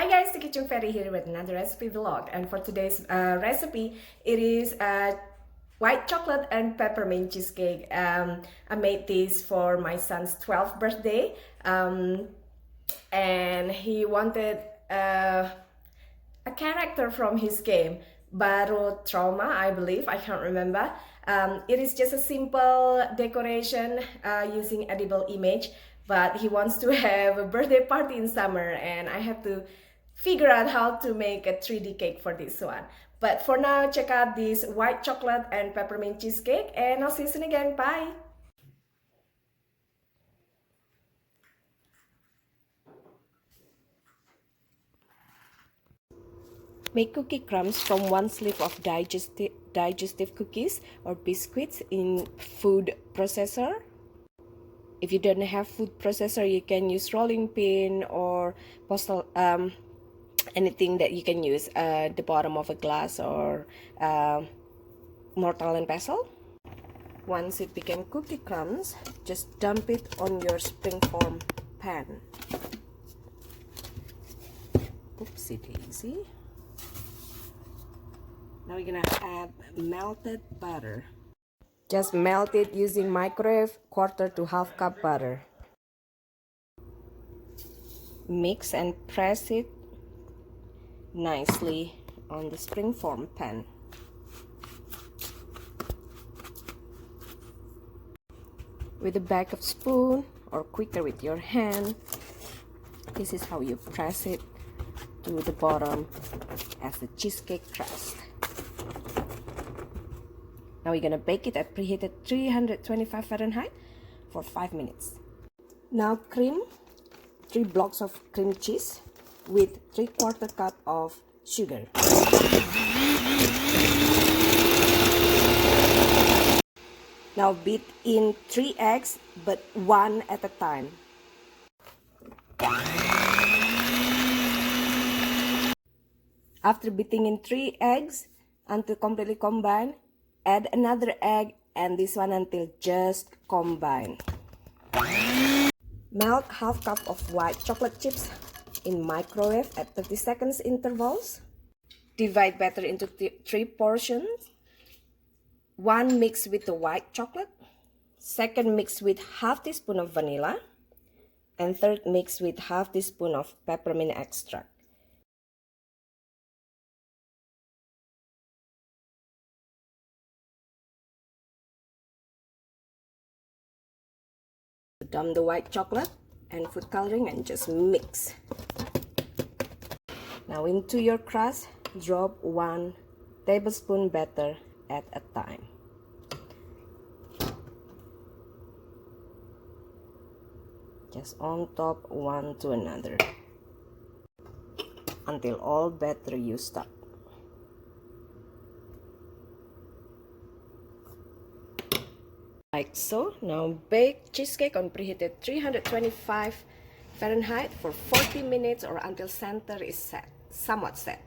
Hi guys, the Kitchen Fairy here with another recipe vlog, and for today's recipe, it is white chocolate and peppermint cheesecake. I made this for my son's 12th birthday, and he wanted a character from his game, Barotrauma, I believe, I can't remember. It is just a simple decoration using edible image, but he wants to have a birthday party in summer, and I have to figure out how to make a 3D cake for this one. But for now, check out this white chocolate and peppermint cheesecake, and I'll see you soon again. Bye! Make cookie crumbs from one slip of digestive cookies or biscuits in food processor. If you don't have food processor, you can use rolling pin or postal anything that you can use, the bottom of a glass or mortar and pestle. Once it became cookie crumbs, just dump it on your springform pan. Oopsie daisy. Now we're gonna add melted butter. Just melt it using microwave, 1/4 to 1/2 cup butter. Mix and press it nicely on the springform pan. With a bag of spoon or quicker with your hand, this is how you press it to the bottom as the cheesecake crust. Now we're gonna bake it at preheated 325 Fahrenheit for 5 minutes. Now cream 3 blocks of cream cheese with 3/4 cup of sugar. Now beat in 3 eggs, but 1 at a time. After beating in 3 eggs until completely combined, add another egg and this one until just combined. Melt 1/2 cup of white chocolate chips in microwave at 30 seconds intervals. Divide batter into 3 portions. 1 mix with the white chocolate, 2nd mix with 1/2 teaspoon of vanilla, and 3rd mix with 1/2 teaspoon of peppermint extract. Dump the white chocolate and food coloring and just mix. Now into your crust, drop 1 tablespoon batter at a time. Just on top one to another until all batter used up. Like so. Now bake cheesecake on preheated 325 Fahrenheit for 40 minutes or until center is somewhat set.